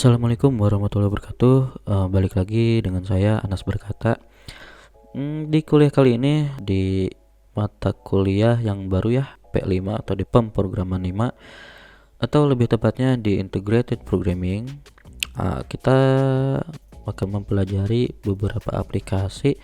Assalamualaikum warahmatullahi wabarakatuh. Balik lagi dengan saya Anas Berkata. Di kuliah kali ini di mata kuliah yang baru ya, P5 atau di pemrograman 5 atau lebih tepatnya di Integrated Programming. Kita akan mempelajari beberapa aplikasi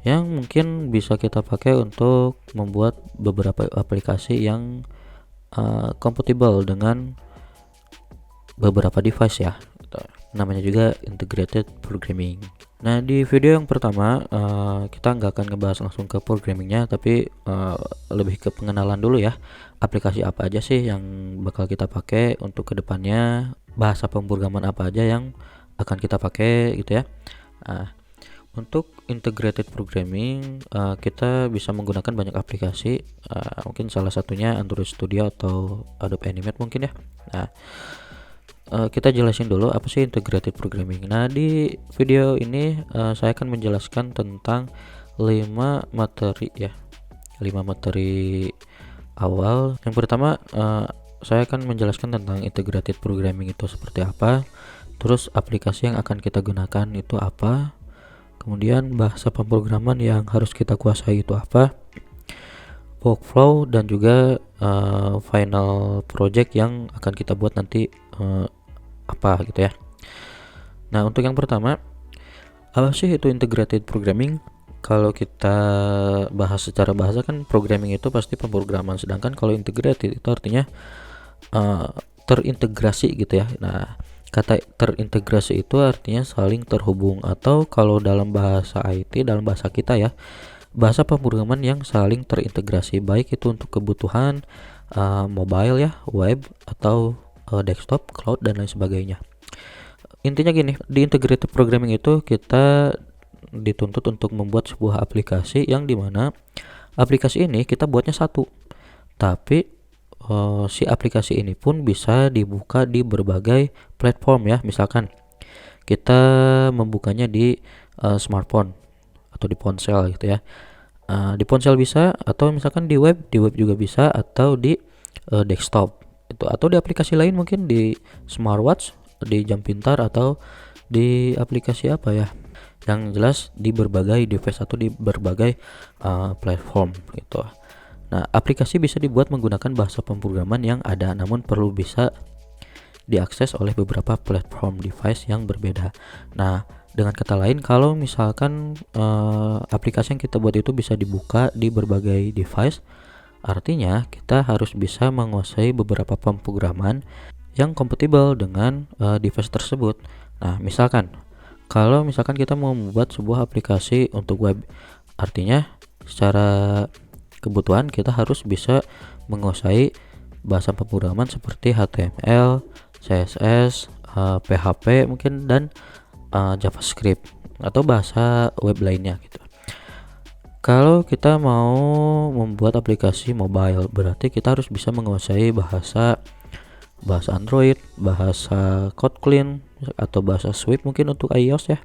yang mungkin bisa kita pakai untuk membuat beberapa aplikasi yang compatible dengan beberapa device ya. Namanya juga integrated programming. Nah, di video yang pertama kita nggak akan ngebahas langsung ke programmingnya, tapi lebih ke pengenalan dulu ya, aplikasi apa aja sih yang bakal kita pakai untuk kedepannya, bahasa pemrograman apa aja yang akan kita pakai gitu ya. Untuk integrated programming kita bisa menggunakan banyak aplikasi, mungkin salah satunya Android Studio atau Adobe Animate mungkin ya. Kita jelasin dulu apa sih integrated programming. Nah, di video ini saya akan menjelaskan tentang 5 materi ya. 5 materi awal. Yang pertama saya akan menjelaskan tentang integrated programming itu seperti apa. Terus aplikasi yang akan kita gunakan itu apa. Kemudian bahasa pemrograman yang harus kita kuasai itu apa. Workflow dan juga final project yang akan kita buat nanti apa gitu ya. Nah, untuk yang pertama, apa sih itu integrated programming? Kalau kita bahas secara bahasa kan programming itu pasti pemrograman, sedangkan kalau integrated itu artinya terintegrasi gitu ya. Nah, kata terintegrasi itu artinya saling terhubung, atau kalau dalam bahasa IT, dalam bahasa kita ya, bahasa pemrograman yang saling terintegrasi, baik itu untuk kebutuhan mobile ya, web atau desktop, cloud dan lain sebagainya. Intinya gini, di integrated programming itu kita dituntut untuk membuat sebuah aplikasi yang dimana aplikasi ini kita buatnya satu, tapi si aplikasi ini pun bisa dibuka di berbagai platform ya. Misalkan kita membukanya di smartphone atau di ponsel gitu ya. Di ponsel bisa, atau misalkan di web juga bisa, atau di desktop itu, atau di aplikasi lain mungkin di smartwatch, di jam pintar, atau di aplikasi apa ya, yang jelas di berbagai device atau di berbagai platform gitu. Nah, aplikasi bisa dibuat menggunakan bahasa pemrograman yang ada, namun perlu bisa diakses oleh beberapa platform device yang berbeda. Nah, dengan kata lain, kalau misalkan aplikasi yang kita buat itu bisa dibuka di berbagai device, artinya kita harus bisa menguasai beberapa pemrograman yang kompatibel dengan device tersebut. Nah, kalau misalkan kita mau membuat sebuah aplikasi untuk web, artinya secara kebutuhan kita harus bisa menguasai bahasa pemrograman seperti HTML, CSS, PHP mungkin, dan JavaScript atau bahasa web lainnya gitu. Kalau kita mau membuat aplikasi mobile, berarti kita harus bisa menguasai bahasa Android, bahasa Kotlin, atau bahasa Swift mungkin untuk iOS ya.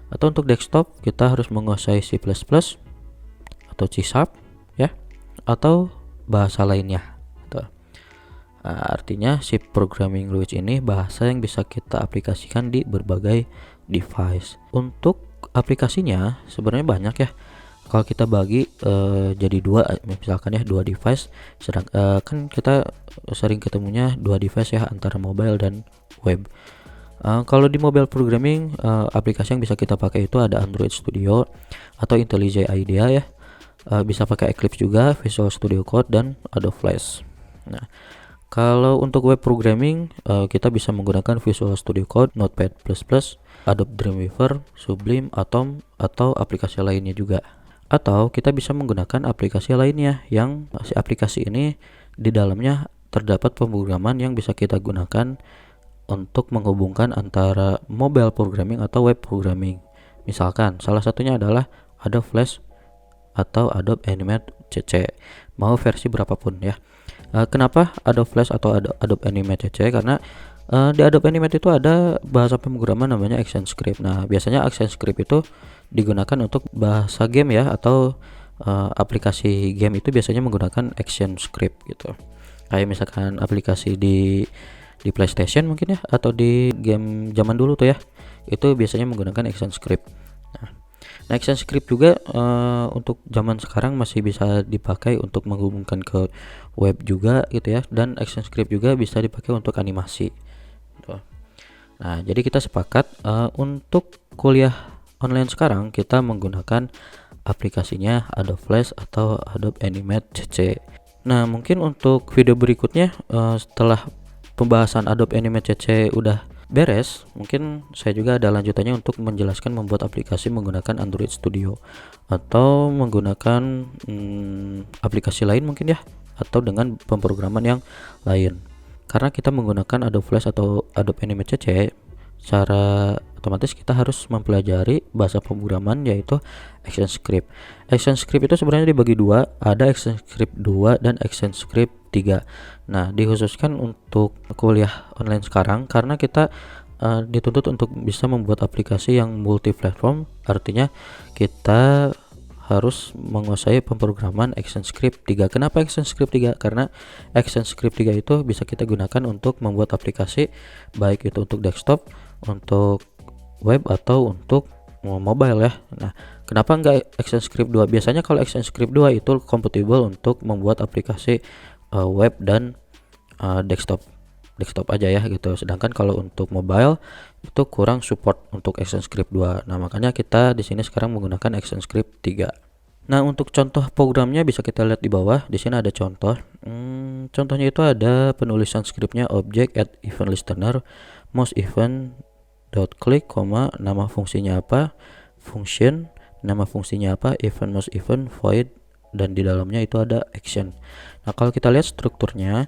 Atau untuk desktop kita harus menguasai C++ atau C# ya, atau bahasa lainnya. Artinya si programming language ini bahasa yang bisa kita aplikasikan di berbagai device. Untuk aplikasinya sebenarnya banyak ya. Kalau kita bagi jadi dua, misalkan ya, dua device, kan kita sering ketemunya dua device ya, antara mobile dan web. Kalau di mobile programming, aplikasi yang bisa kita pakai itu ada Android Studio atau IntelliJ IDEA ya. Bisa pakai Eclipse juga, Visual Studio Code, dan Adobe Flash. Nah, kalau untuk web programming, kita bisa menggunakan Visual Studio Code, Notepad++, Adobe Dreamweaver, Sublime, Atom, atau aplikasi lainnya juga. Atau kita bisa menggunakan aplikasi lainnya yang si aplikasi ini di dalamnya terdapat pemrograman yang bisa kita gunakan untuk menghubungkan antara mobile programming atau web programming. Misalkan salah satunya adalah Adobe Flash atau Adobe Animate CC, mau versi berapapun ya. Kenapa Adobe Flash atau Adobe Animate CC? Karena di Adobe Animate itu ada bahasa pemrograman namanya ActionScript. Nah, biasanya ActionScript itu digunakan untuk bahasa game ya, atau aplikasi game itu biasanya menggunakan ActionScript gitu. Kayak misalkan aplikasi di di PlayStation mungkin ya, atau di game zaman dulu tuh ya, itu biasanya menggunakan ActionScript. Nah, ActionScript juga untuk zaman sekarang masih bisa dipakai untuk menghubungkan ke web juga gitu ya, dan ActionScript juga bisa dipakai untuk animasi. Tuh. Nah, jadi kita sepakat untuk kuliah online sekarang kita menggunakan aplikasinya Adobe Flash atau Adobe Animate CC. Nah, mungkin untuk video berikutnya setelah pembahasan Adobe Animate CC udah beres, mungkin saya juga ada lanjutannya untuk menjelaskan membuat aplikasi menggunakan Android Studio atau menggunakan aplikasi lain mungkin ya, atau dengan pemrograman yang lain. Karena kita menggunakan Adobe Flash atau Adobe Animate CC, secara otomatis kita harus mempelajari bahasa pemrograman yaitu ActionScript. ActionScript itu sebenarnya dibagi dua, ada ActionScript 2 dan ActionScript 3. Nah, dikhususkan untuk kuliah online sekarang karena kita dituntut untuk bisa membuat aplikasi yang multi platform, artinya kita harus menguasai pemrograman ActionScript 3. Kenapa ActionScript 3? Karena ActionScript 3 itu bisa kita gunakan untuk membuat aplikasi baik itu untuk desktop, untuk web atau untuk mobile ya. Nah, kenapa enggak ActionScript 2? Biasanya kalau ActionScript 2 itu compatible untuk membuat aplikasi web dan desktop aja ya gitu. Sedangkan kalau untuk mobile itu kurang support untuk ActionScript 2. Nah, makanya kita di sini sekarang menggunakan ActionScript 3. Nah, untuk contoh programnya bisa kita lihat di bawah. Di sini ada contoh. Contohnya itu ada penulisan skripnya object add event listener, mouse event dot click, nama fungsinya apa, function, nama fungsinya apa, event mouse event void, dan di dalamnya itu ada action. Nah, kalau kita lihat strukturnya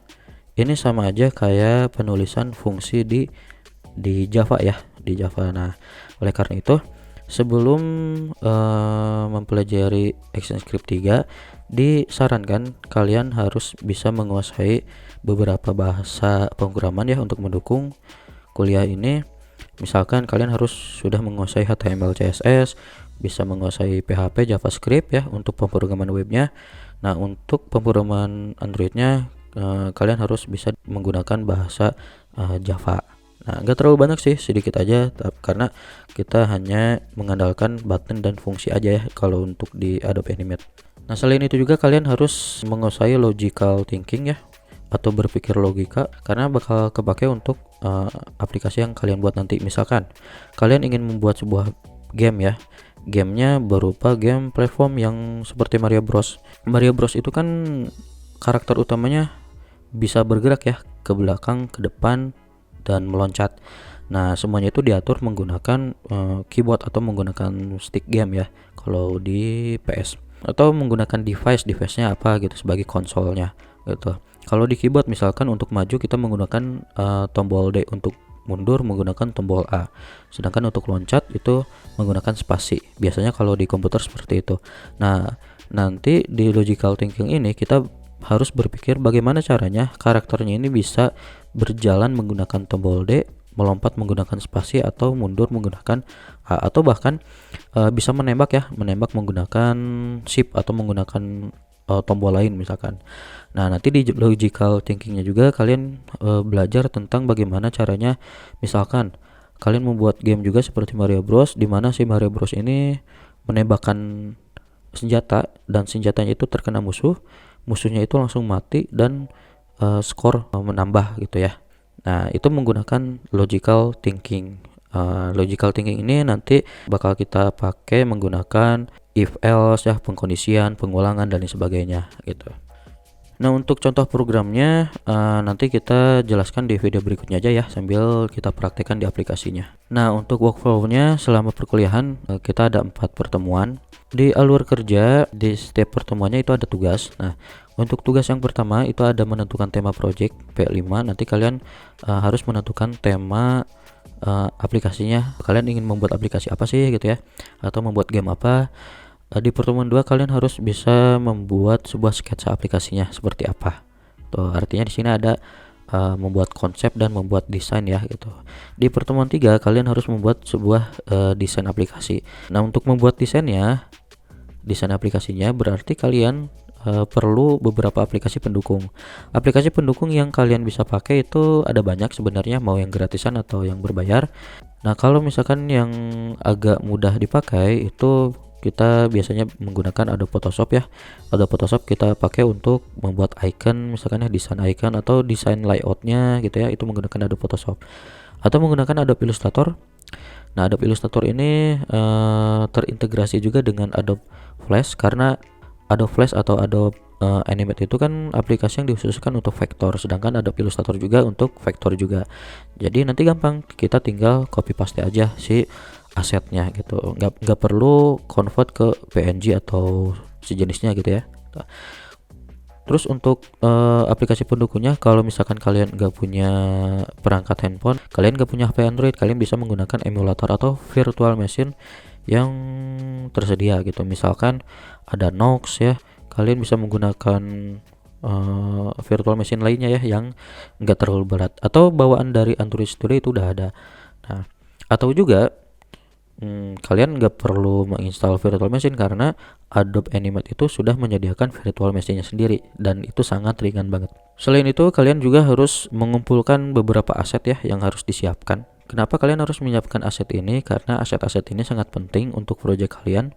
ini sama aja kayak penulisan fungsi di Java ya, di Java. Nah, oleh karena itu sebelum mempelajari ActionScript 3 disarankan kalian harus bisa menguasai beberapa bahasa pemrograman ya untuk mendukung kuliah ini. Misalkan kalian harus sudah menguasai HTML, CSS, bisa menguasai PHP, JavaScript ya untuk pemrograman webnya. Nah, untuk pemrograman Androidnya kalian harus bisa menggunakan bahasa Java. Nah, nggak terlalu banyak sih, sedikit aja karena kita hanya mengandalkan button dan fungsi aja ya kalau untuk di Adobe Animate. Nah, selain itu juga kalian harus menguasai logical thinking ya, atau berpikir logika, karena bakal kepake untuk aplikasi yang kalian buat nanti. Misalkan kalian ingin membuat sebuah game ya, gamenya berupa game platform yang seperti Mario Bros. Mario Bros itu kan karakter utamanya bisa bergerak ya, ke belakang, ke depan, dan meloncat. Nah, semuanya itu diatur menggunakan keyboard atau menggunakan stick game ya kalau di PS, atau menggunakan device-nya apa gitu sebagai konsolnya gitu. Kalau di keyboard misalkan untuk maju kita menggunakan tombol D, untuk mundur menggunakan tombol A, sedangkan untuk loncat itu menggunakan spasi. Biasanya kalau di komputer seperti itu. Nah, nanti di logical thinking ini kita harus berpikir bagaimana caranya karakternya ini bisa berjalan menggunakan tombol D, melompat menggunakan spasi, atau mundur menggunakan A, atau bahkan bisa menembak menggunakan shift atau menggunakan tombol lain misalkan. Nah, nanti di logical thinkingnya juga kalian belajar tentang bagaimana caranya, misalkan kalian membuat game juga seperti Mario Bros, di mana si Mario Bros ini menembakkan senjata dan senjatanya itu terkena musuhnya itu langsung mati dan skor menambah gitu ya. Nah, itu menggunakan logical thinking. Logical thinking ini nanti bakal kita pakai menggunakan if else ya, pengkondisian, pengulangan, dan sebagainya gitu. Nah, untuk contoh programnya nanti kita jelaskan di video berikutnya aja ya, sambil kita praktekkan di aplikasinya. Nah, untuk workflow-nya selama perkuliahan kita ada 4 pertemuan. Di alur kerja, di setiap pertemuannya itu ada tugas. Nah, untuk tugas yang pertama itu ada menentukan tema project P5. Nanti kalian harus menentukan tema aplikasinya. Kalian ingin membuat aplikasi apa sih gitu ya, atau membuat game apa. Di pertemuan 2 kalian harus bisa membuat sebuah sketsa aplikasinya seperti apa. Tuh, artinya di sini ada membuat konsep dan membuat desain ya gitu. Di pertemuan 3 kalian harus membuat sebuah desain aplikasi. Nah, untuk membuat desain aplikasinya berarti kalian perlu beberapa aplikasi pendukung. Aplikasi pendukung yang kalian bisa pakai itu ada banyak sebenarnya, mau yang gratisan atau yang berbayar. Nah, kalau misalkan yang agak mudah dipakai itu kita biasanya menggunakan Adobe Photoshop ya. Adobe Photoshop kita pakai untuk membuat icon, misalkan ya desain icon atau desain layoutnya gitu ya, itu menggunakan Adobe Photoshop. Atau menggunakan Adobe Illustrator. Nah, Adobe Illustrator ini terintegrasi juga dengan Adobe Flash, karena Adobe Flash atau Adobe Animate itu kan aplikasi yang dikhususkan untuk vektor, sedangkan Adobe Illustrator juga untuk vektor juga. Jadi nanti gampang, kita tinggal copy paste aja si asetnya gitu, nggak perlu convert ke PNG atau sejenisnya gitu ya. Terus untuk aplikasi pendukungnya, kalau misalkan kalian nggak punya perangkat handphone, kalian nggak punya HP Android, kalian bisa menggunakan emulator atau virtual machine yang tersedia gitu. Misalkan ada Nox ya, kalian bisa menggunakan virtual machine lainnya ya yang nggak terlalu berat, atau bawaan dari Android Studio itu udah ada. Nah, atau juga kalian nggak perlu menginstal virtual machine karena Adobe Animate itu sudah menyediakan virtual machine-nya sendiri dan itu sangat ringan banget. Selain itu, kalian juga harus mengumpulkan beberapa aset ya yang harus disiapkan. Kenapa kalian harus menyiapkan aset ini? Karena aset-aset ini sangat penting untuk proyek kalian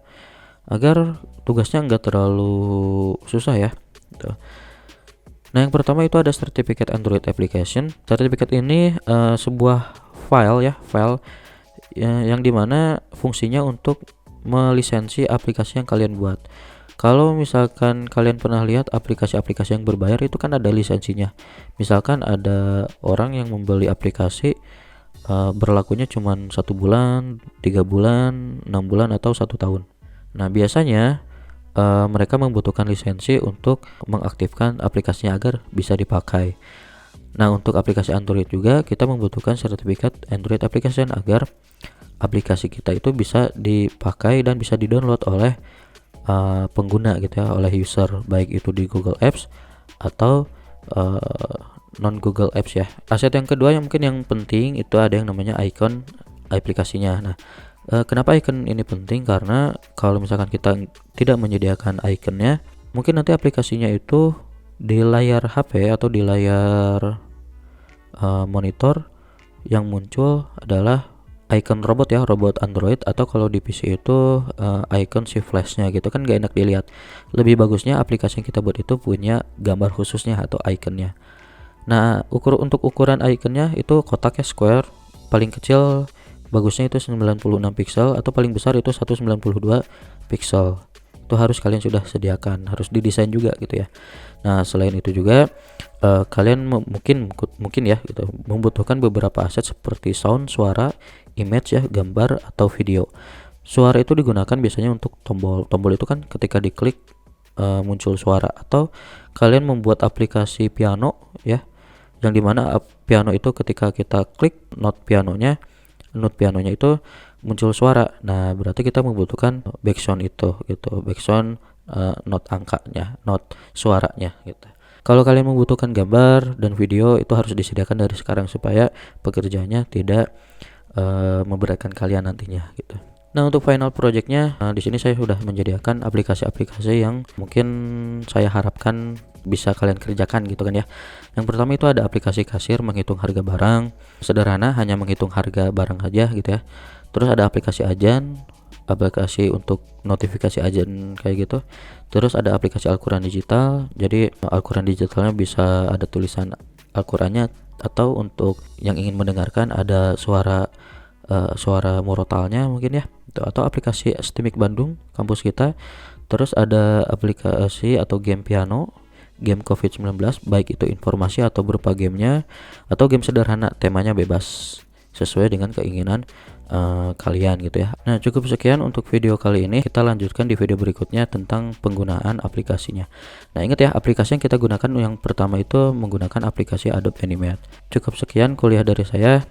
agar tugasnya nggak terlalu susah ya. Gitu. Nah, yang pertama itu ada Certificate Android Application. Certificate ini sebuah file yang dimana fungsinya untuk melisensi aplikasi yang kalian buat. Kalau misalkan kalian pernah lihat aplikasi-aplikasi yang berbayar itu kan ada lisensinya. Misalkan ada orang yang membeli aplikasi berlakunya cuma 1 bulan, 3 bulan, 6 bulan atau 1 tahun. Nah, biasanya mereka membutuhkan lisensi untuk mengaktifkan aplikasinya agar bisa dipakai. Nah, untuk aplikasi Android juga kita membutuhkan sertifikat Android Application agar aplikasi kita itu bisa dipakai dan bisa di-download oleh pengguna gitu ya, oleh user, baik itu di Google Apps atau non Google Apps ya. Aset yang kedua yang mungkin yang penting itu ada yang namanya icon aplikasinya. Nah, kenapa icon ini penting? Karena kalau misalkan kita tidak menyediakan iconnya, mungkin nanti aplikasinya itu di layar HP atau di layar monitor yang muncul adalah icon robot ya, robot Android, atau kalau di PC itu icon si flashnya gitu kan, gak enak dilihat. Lebih bagusnya aplikasi yang kita buat itu punya gambar khususnya atau iconnya. Nah, untuk ukuran iconnya itu kotak ya, square. Paling kecil bagusnya itu 96 pixel atau paling besar itu 192 pixel. Itu harus kalian sudah sediakan, harus didesain juga gitu ya. Nah, selain itu juga kalian mungkin ya gitu membutuhkan beberapa aset seperti sound, suara, image ya, gambar atau video. Suara itu digunakan biasanya untuk tombol itu kan ketika diklik muncul suara, atau kalian membuat aplikasi piano ya, yang dimana piano itu ketika kita klik note pianonya itu muncul suara. Nah, berarti kita membutuhkan background itu gitu, background note angkanya, note suaranya gitu. Kalau kalian membutuhkan gambar dan video itu harus disediakan dari sekarang supaya pekerjaannya tidak memberatkan kalian nantinya gitu. Nah, untuk final projectnya di sini saya sudah menyediakan aplikasi-aplikasi yang mungkin saya harapkan bisa kalian kerjakan gitu kan ya. Yang pertama itu ada aplikasi kasir menghitung harga barang, sederhana, hanya menghitung harga barang aja gitu ya. Terus ada aplikasi ajan, aplikasi untuk notifikasi ajan kayak gitu. Terus ada aplikasi Al-Quran digital, jadi Al-Quran digitalnya bisa ada tulisan Al-Qurannya, atau untuk yang ingin mendengarkan ada suara murotalnya mungkin ya, atau aplikasi Stimik Bandung kampus kita. Terus ada aplikasi atau game piano, game COVID-19, baik itu informasi atau berupa gamenya, atau game sederhana, temanya bebas sesuai dengan keinginan kalian gitu ya. Nah, cukup sekian untuk video kali ini. Kita lanjutkan di video berikutnya tentang penggunaan aplikasinya. Nah, ingat ya, aplikasi yang kita gunakan yang pertama itu menggunakan aplikasi Adobe Animate. Cukup sekian kuliah dari saya.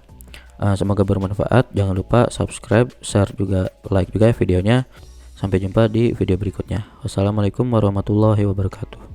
Semoga bermanfaat. Jangan lupa subscribe, share juga, like juga ya videonya. Sampai jumpa di video berikutnya. Wassalamualaikum warahmatullahi wabarakatuh.